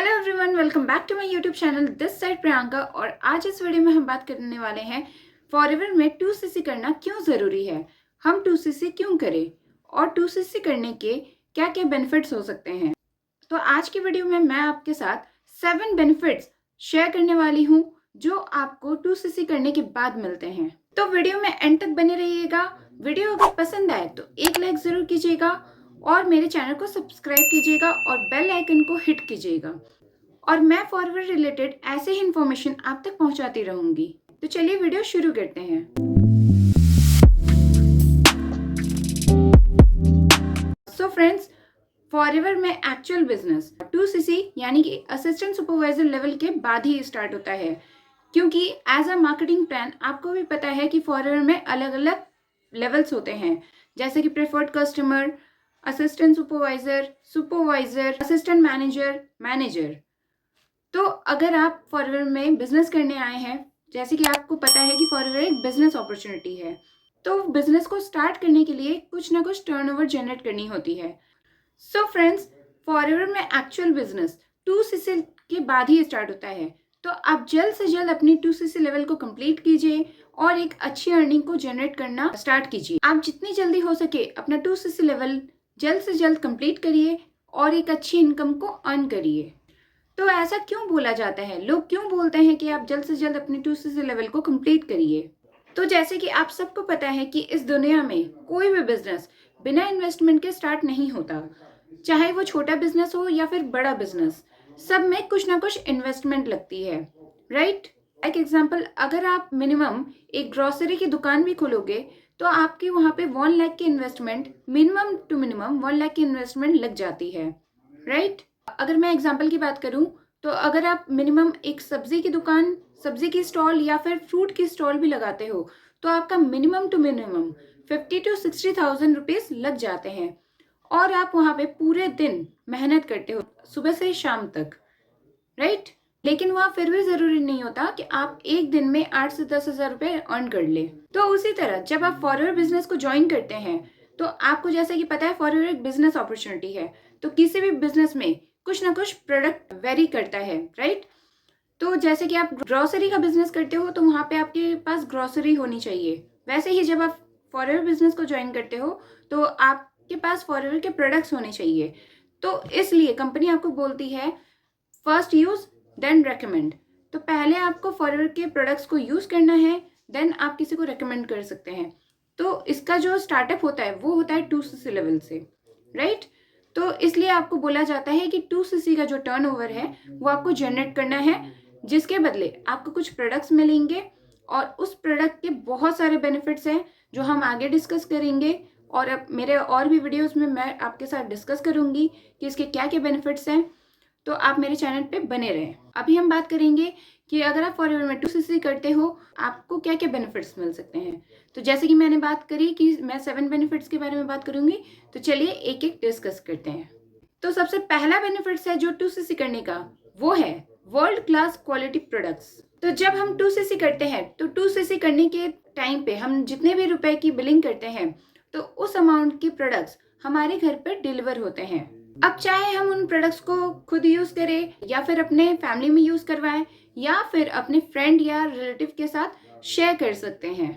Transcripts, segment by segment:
Hello everyone, welcome back to my YouTube channel. This side Priyanka. और आज इस video में हम बात करने वाले हैं फॉरएवर में 2cc करना क्यों ज़रूरी है, हम 2cc क्यों करें और 2cc करने के क्या क्या बेनिफिट्स हो सकते हैं। तो आज की वीडियो में मैं आपके साथ 7 बेनिफिट्स शेयर करने वाली हूँ जो आपको 2cc करने के बाद मिलते हैं। तो वीडियो में एंड तक बने रहिएगा। वीडियो अगर पसंद आए तो एक लाइक ज़रूर कीजिएगा और मेरे चैनल को सब्सक्राइब कीजिएगा और बेल आइकन को हिट कीजिएगा। और मैं फॉरवर्ड रिलेटेड ऐसे ही इन्फॉर्मेशन आप तक पहुंचाती रहूंगी। तो चलिए वीडियो शुरू करते हैं। सो फ्रेंड्स, फॉरएवर में एक्चुअल बिजनेस 2cc यानी कि असिस्टेंट सुपरवाइजर लेवल के बाद ही स्टार्ट होता है, क्योंकि एज अ मार्केटिंग प्लान आपको भी पता है कि फॉरएवर में अलग अलग लेवल्स होते हैं, जैसे कि preferred customer, assistant supervisor, supervisor, assistant manager, manager. तो अगर आप फॉरएवर में बिजनेस करने आए हैं, जैसे कि आपको पता है कि फॉरएवर एक बिजनेस अपॉर्चुनिटी है, तो बिजनेस को स्टार्ट करने के लिए कुछ ना कुछ टर्नओवर जनरेट करनी होती है। सो फ्रेंड्स, फॉरएवर में एक्चुअल बिजनेस 2cc के बाद ही स्टार्ट होता है। तो आप जल्द से जल्द अपनी 2cc लेवल को कंप्लीट कीजिए और एक अच्छी अर्निंग को जनरेट करना स्टार्ट कीजिए। आप जितनी जल्दी हो सके अपना 2cc लेवल जल्द से जल्द कंप्लीट करिए और एक अच्छी इनकम को अर्न करिए। तो ऐसा क्यों बोला जाता है, लोग क्यों बोलते हैं कि आप जल्द से जल्द अपनी 2cc लेवल को कंप्लीट करिए? तो जैसे कि आप सबको पता है कि इस दुनिया में कोई भी बिजनेस बिना इन्वेस्टमेंट के स्टार्ट नहीं होता, चाहे वो छोटा बिजनेस हो या फिर बड़ा बिजनेस, सब में कुछ ना कुछ इन्वेस्टमेंट लगती है, राइट? एक एग्जाम्पल, अगर आप मिनिमम एक ग्रोसरी की दुकान भी खोलोगे तो आपकी वहाँ पे 1 लाख की investment, minimum to minimum 1 lakh की इन्वेस्टमेंट लग जाती है, राइट? अगर मैं एग्जाम्पल की बात करूं तो अगर आप मिनिमम एक सब्जी की दुकान, सब्जी की स्टॉल या फिर फ्रूट की स्टॉल भी लगाते हो तो आपका minimum to minimum 50 to 60,000 rupees लग जाते हैं। और आप वहां पे पूरे दिन मेहनत करते हो, सुबह से शाम तक, राइट? लेकिन वहाँ फिर भी जरूरी नहीं होता कि आप एक दिन में 8 से 10 हजार रुपए अर्न कर ले। तो उसी तरह जब आप फॉरएवर बिजनेस को ज्वाइन करते हैं तो आपको जैसे कि पता है फॉरएवर एक बिजनेस अपॉर्चुनिटी है, तो किसी भी बिजनेस में कुछ ना कुछ प्रोडक्ट वेरी करता है, राइट? तो जैसे कि आप ग्रोसरी का बिजनेस करते हो तो वहाँ पे आपके पास ग्रोसरी होनी चाहिए। वैसे ही जब आप फॉरएवर बिजनेस को ज्वाइन करते हो तो आपके पास फॉरएवर के प्रोडक्ट्स होने चाहिए। तो इसलिए कंपनी आपको बोलती है फर्स्ट यूज देन रेकमेंड। तो पहले आपको फॉरएवर के प्रोडक्ट्स को यूज करना है, देन आप किसी को रेकमेंड कर सकते हैं। तो इसका जो स्टार्टअप होता है वो होता है 2cc लेवल से, राइट? तो इसलिए आपको बोला जाता है कि 2cc का जो टर्नओवर है वो आपको जनरेट करना है, जिसके बदले आपको कुछ प्रोडक्ट्स मिलेंगे और उस प्रोडक्ट के बहुत सारे बेनिफिट्स हैं जो हम आगे डिस्कस करेंगे। और अब मेरे और भी वीडियोस में मैं आपके साथ डिस्कस करूंगी कि इसके क्या क्या बेनिफिट्स हैं। तो आप मेरे चैनल पे बने रहें। अभी हम बात करेंगे कि अगर आप फॉरएवर में 2cc करते हो आपको क्या क्या बेनिफिट्स मिल सकते हैं। तो जैसे कि मैंने बात करी कि मैं 7 बेनिफिट्स के बारे में बात करूंगी, तो चलिए एक एक डिस्कस करते हैं। तो सबसे पहला बेनिफिट्स है जो 2cc करने का, वो है वर्ल्ड क्लास क्वालिटी प्रोडक्ट्स। तो जब हम 2cc करते हैं तो 2cc करने के टाइम पे हम जितने भी रुपए की बिलिंग करते हैं तो उस अमाउंट के प्रोडक्ट्स हमारे घर पर डिलीवर होते हैं। अब चाहे हम उन प्रोडक्ट्स को खुद यूज करें या फिर अपने फैमिली में यूज करवाएं या फिर अपने फ्रेंड या रिलेटिव के साथ शेयर कर सकते हैं।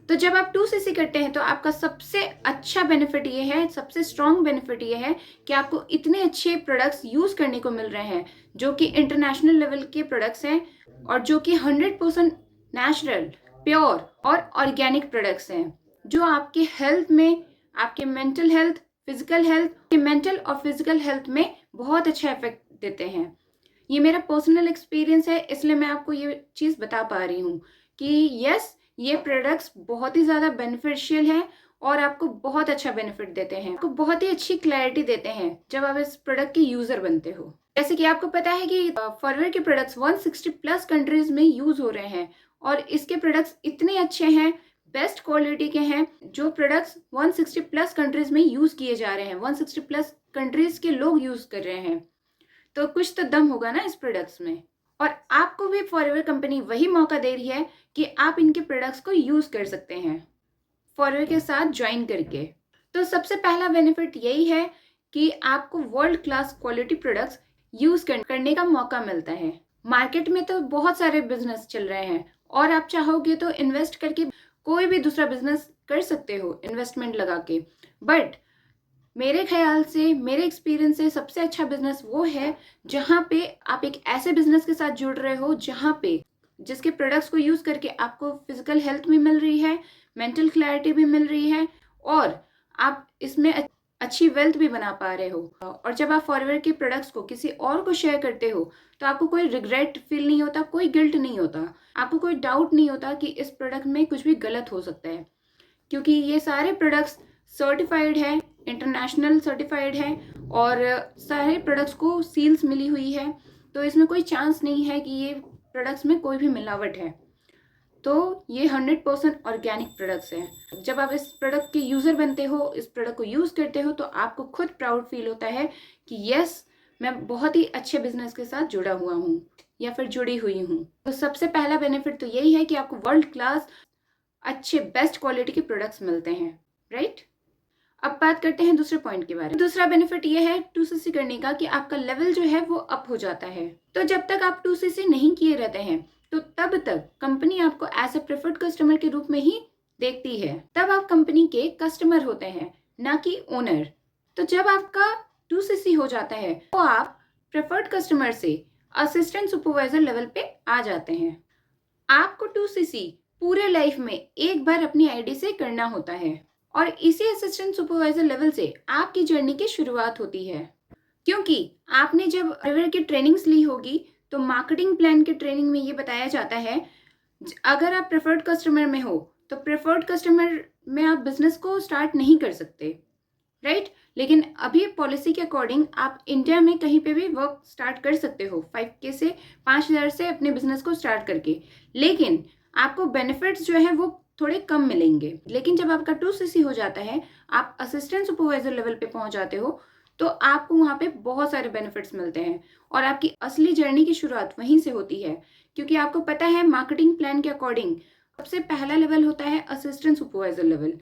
तो जब आप 2cc करते हैं तो आपका सबसे अच्छा बेनिफिट ये है, सबसे स्ट्रॉन्ग बेनिफिट ये है कि आपको इतने अच्छे प्रोडक्ट्स यूज करने को मिल रहे हैं जो कि इंटरनेशनल लेवल के प्रोडक्ट्स हैं और जो कि 100% नेचुरल, प्योर और ऑर्गेनिक प्रोडक्ट्स हैं, जो आपके हेल्थ में, आपके mental health, physical health, mental और फिजिकल हेल्थ में बहुत अच्छा इफेक्ट देते हैं। ये मेरा पर्सनल एक्सपीरियंस है, इसलिए मैं आपको ये चीज़ बता पा रही हूँ कि यस, ये प्रोडक्ट्स बहुत ही ज़्यादा बेनिफिशियल हैं और आपको बहुत अच्छा बेनिफिट देते हैं, आपको बहुत ही अच्छी क्लैरिटी देते हैं जब आप इस प्रोडक्ट के यूज़र बनते हो। जैसे कि आपको पता है कि फॉरएवर के प्रोडक्ट्स 160 प्लस कंट्रीज में यूज हो रहे हैं और इसके प्रोडक्ट्स इतने अच्छे हैं, बेस्ट क्वालिटी के हैं, जो प्रोडक्ट्स 160 प्लस कंट्रीज में यूज किए जा रहे हैं, 160 प्लस कंट्रीज के लोग यूज कर रहे हैं, तो कुछ तो दम होगा ना इस प्रोडक्ट्स में। और आपको भी फॉरएवर कंपनी वही मौका दे रही है कि आप इनके प्रोडक्ट्स को यूज कर सकते हैं फॉरएवर के साथ ज्वाइन करके। तो सबसे पहला बेनिफिट यही है कि आपको वर्ल्ड क्लास क्वालिटी प्रोडक्ट्स करने का मौका मिलता है। मार्केट में तो बहुत सारे बिजनेस चल रहे हैं और आप चाहोगे तो इन्वेस्ट करके कोई भी दूसरा बिजनेस कर सकते हो इन्वेस्टमेंट लगा के। बट मेरे ख्याल से, मेरे एक्सपीरियंस से सबसे अच्छा बिजनेस वो है जहाँ पे आप एक ऐसे बिजनेस के साथ जुड़ रहे हो जहाँ पे जिसके प्रोडक्ट्स को यूज करके आपको फिजिकल हेल्थ भी मिल रही है, मेंटल क्लैरिटी भी मिल रही है और आप इसमें अच्छी वेल्थ भी बना पा रहे हो। और जब आप फॉरएवर के प्रोडक्ट्स को किसी और को शेयर करते हो तो आपको कोई रिग्रेट फील नहीं होता, कोई गिल्ट नहीं होता, आपको कोई डाउट नहीं होता कि इस प्रोडक्ट में कुछ भी गलत हो सकता है, क्योंकि ये सारे प्रोडक्ट्स सर्टिफाइड है, इंटरनेशनल सर्टिफाइड है और सारे प्रोडक्ट्स को सील्स मिली हुई है। तो इसमें कोई चांस नहीं है कि ये प्रोडक्ट्स में कोई भी मिलावट है। तो ये 100% ऑर्गेनिक प्रोडक्ट्स हैं। जब आप इस प्रोडक्ट के यूज़र बनते हो, इस प्रोडक्ट को यूज़ करते हो, तो आपको खुद प्राउड फील होता है कि यस, मैं बहुत ही अच्छे बिजनेस के साथ जुड़ा हुआ हूँ या फिर जुड़ी हुई हूँ। तो सबसे पहला बेनिफिट तो यही है कि आपको वर्ल्ड क्लास अच्छे बेस्ट क्वालिटी के प्रोडक्ट्स मिलते हैं, राइट। अब बात करते हैं दूसरे पॉइंट के बारे में। दूसरा बेनिफिट ये है 2cc करने का कि आपका लेवल जो है वो अप हो जाता है। तो जब तक आप 2cc नहीं किए रहते हैं तो तब तक कंपनी आपको एज ए प्रेफर्ड कस्टमर के रूप में ही देखती है। तब आप कंपनी के कस्टमर होते हैं, ना कि ओनर। तो जब आपका 2cc हो जाता है तो आप प्रेफर्ड कस्टमर से असिस्टेंट सुपरवाइजर लेवल पे आ जाते हैं। आपको 2cc पूरे लाइफ में एक बार अपनी आईडी से करना होता है और इसी असिस्टेंट सुपरवाइजर लेवल से आपकी जर्नी की शुरुआत होती है। क्योंकि आपने जब फॉरएवर की ट्रेनिंग्स ली होगी तो मार्केटिंग प्लान के ट्रेनिंग में ये बताया जाता है, अगर आप प्रेफर्ड कस्टमर में हो तो प्रेफर्ड कस्टमर में आप बिजनेस को स्टार्ट नहीं कर सकते, राइट। लेकिन अभी पॉलिसी के अकॉर्डिंग आप इंडिया में कहीं पे भी वर्क स्टार्ट कर सकते हो 5K से 5,000 से अपने बिजनेस को स्टार्ट करके। लेकिन आपको बेनिफिट्स जो है वो थोड़े कम मिलेंगे। लेकिन जब आपका 2cc हो जाता है, आप असिस्टेंट सुपरवाइजर लेवल पे पहुंच जाते हो, तो आपको वहाँ पे बहुत सारे बेनिफिट्स मिलते हैं और आपकी असली जर्नी की शुरुआत वहीं से होती है। क्योंकि आपको पता है मार्केटिंग प्लान के अकॉर्डिंग सबसे पहला लेवल होता है असिस्टेंट सुपरवाइजर लेवल,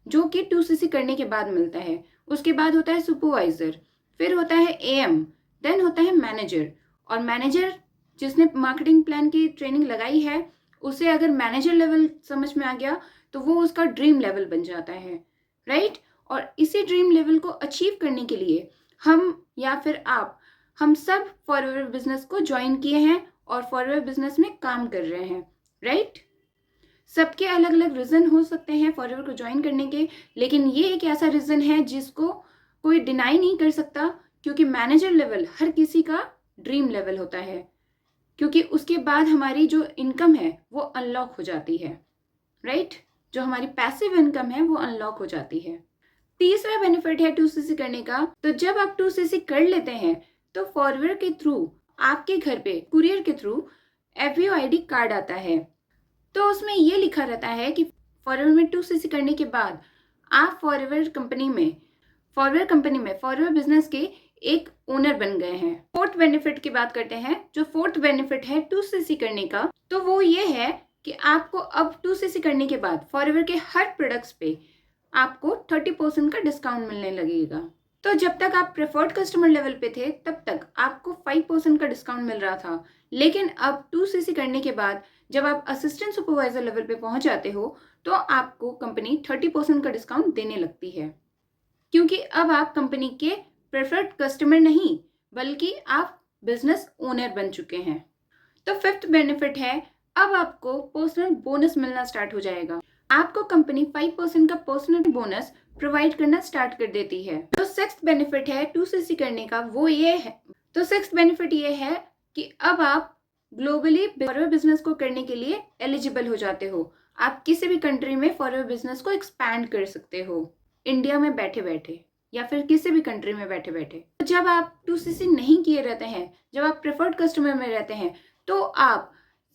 जो कि 2cc करने के बाद मिलता है। उसके बाद होता है सुपरवाइजर, फिर होता है AM, देन होता है मैनेजर। और मैनेजर जिसने मार्केटिंग प्लान की ट्रेनिंग लगाई है उसे अगर मैनेजर लेवल समझ में आ गया तो वो उसका ड्रीम लेवल बन जाता है, राइट। और इसी ड्रीम लेवल को अचीव करने के लिए हम या फिर आप, हम सब फॉरएवर बिजनेस को ज्वाइन किए हैं और फॉरएवर बिजनेस में काम कर रहे हैं, राइट। सबके अलग अलग रीज़न हो सकते हैं फॉरएवर को ज्वाइन करने के, लेकिन ये एक ऐसा रीज़न है जिसको कोई डिनाई नहीं कर सकता, क्योंकि मैनेजर लेवल हर किसी का ड्रीम लेवल होता है। क्योंकि उसके बाद हमारी जो इनकम है वो अनलॉक हो जाती है, राइट। जो हमारी पैसिव इनकम है वो अनलॉक हो जाती है। तीसरा बेनिफिट है 2cc करने का। तो जब आप 2cc कर लेते हैं तो फॉरएवर के थ्रू आपके घर पे कुरियर के थ्रू FBO ID कार्ड आता है। तो उसमें ये लिखा रहता है कि फॉरएवर में 2cc करने के बाद आप फॉरएवर कंपनी में फॉरएवर बिजनेस के एक ओनर बन गए हैं। फोर्थ बेनिफिट की बात करते हैं। जो फोर्थ बेनिफिट है 2cc करने का, तो वो ये है कि आपको अब 2cc करने के बाद फॉरएवर के हर प्रोडक्ट्स पे आपको 30% का डिस्काउंट मिलने लगेगा। तो जब तक आप प्रेफर्ड कस्टमर लेवल पे थे तब तक आपको 5% का डिस्काउंट मिल रहा था। लेकिन अब 2cc करने के बाद जब आप असिस्टेंट सुपरवाइजर लेवल पे पहुंच जाते हो तो आपको कंपनी 30% का डिस्काउंट देने लगती है, क्योंकि अब आप कंपनी के प्रेफर्ड कस्टमर नहीं बल्कि आप बिजनेस ओनर बन चुके हैं। तो फिफ्थ बेनिफिट है, अब आपको पर्सनल बोनस मिलना स्टार्ट हो जाएगा। आपको कंपनी 5% का पर्सनल बोनस प्रोवाइड करना स्टार्ट कर देती है। तो सिक्स्थ बेनिफिट है 2cc करने का, वो ये है, तो सिक्स्थ बेनिफिट ये है कि अब आप ग्लोबली फॉरएवर बिजनेस को करने के लिए एलिजिबल हो जाते हो। आप किसी भी कंट्री में फॉरएवर बिजनेस को एक्सपैंड कर सकते हो, इंडिया में बैठे बैठे या फिर किसी भी कंट्री में बैठे बैठे। तो जब आप 2cc नहीं किए रहते हैं, जब आप प्रेफर्ड कस्टमर में रहते हैं, तो आप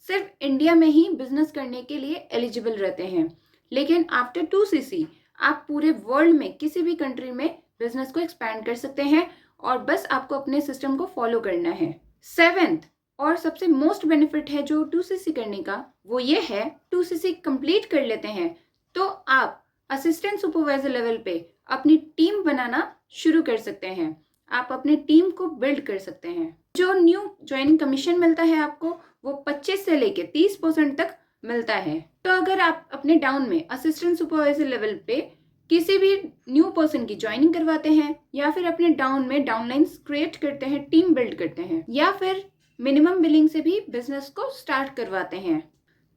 सिर्फ इंडिया में ही बिजनेस करने के लिए एलिजिबल रहते हैं। लेकिन आफ्टर 2cc आप पूरे वर्ल्ड में किसी भी कंट्री में बिजनेस को एक्सपैंड कर सकते हैं और बस आपको अपने सिस्टम को फॉलो करना है। सेवेंथ और सबसे मोस्ट बेनिफिट है जो 2cc करने का, वो ये है 2cc कंप्लीट कर लेते हैं तो आप असिस्टेंट सुपरवाइजर लेवल पे अपनी टीम बनाना शुरू कर सकते हैं। आप अपनी टीम को बिल्ड कर सकते हैं। जो न्यू ज्वाइनिंग कमीशन मिलता है आपको वो 25 से लेके 30% तक मिलता है। तो अगर आप अपने डाउन में असिस्टेंट सुपरवाइजर लेवल पे किसी भी न्यू पर्सन की ज्वाइनिंग करवाते हैं या फिर अपने डाउन में डाउनलाइंस क्रिएट करते हैं, टीम बिल्ड करते हैं या फिर मिनिमम बिलिंग से भी बिजनेस को स्टार्ट करवाते हैं,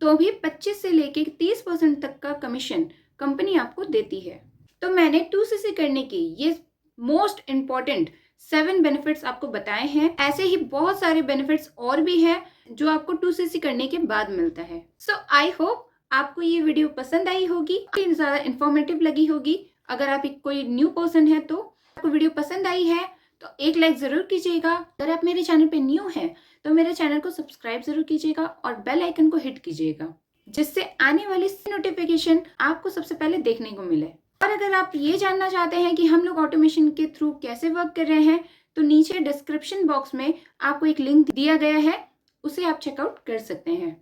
तो भी 25 से लेके 30% तक का कमीशन कंपनी आपको देती है। तो मैंने 2cc करने की ये मोस्ट इम्पॉर्टेंट 7 बेनिफिट्स आपको बताए हैं। ऐसे ही बहुत सारे बेनिफिट्स और भी हैं जो आपको 2cc करने के बाद मिलता है। सो आई होप आपको ये वीडियो पसंद आई होगी, ज़्यादा इंफॉर्मेटिव लगी होगी। अगर आप कोई न्यू पर्सन है तो आपको वीडियो पसंद आई है तो एक लाइक ज़रूर कीजिएगा। अगर आप मेरे चैनल पे न्यू हैं तो मेरे चैनल को सब्सक्राइब ज़रूर कीजिएगा और बेल आइकन को हिट कीजिएगा, जिससे आने वाली नोटिफिकेशन आपको सबसे पहले देखने को मिले। और अगर आप ये जानना चाहते हैं कि हम लोग ऑटोमेशन के थ्रू कैसे वर्क कर रहे हैं तो नीचे डिस्क्रिप्शन बॉक्स में आपको एक लिंक दिया गया है, उसे आप चेकआउट कर सकते हैं,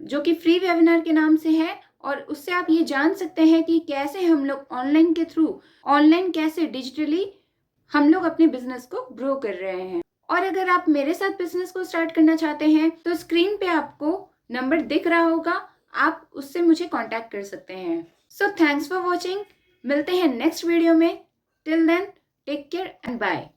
जो कि फ्री वेबिनार के नाम से है। और उससे आप ये जान सकते हैं कि कैसे हम लोग ऑनलाइन के थ्रू कैसे डिजिटली हम लोग अपने बिजनेस को ग्रो कर रहे हैं। और अगर आप मेरे साथ बिजनेस को स्टार्ट करना चाहते हैं तो स्क्रीन पे आपको नंबर दिख रहा होगा, आप उससे मुझे कांटेक्ट कर सकते हैं। सो थैंक्स फॉर वॉचिंग, मिलते हैं नेक्स्ट वीडियो में। Till then take care and bye.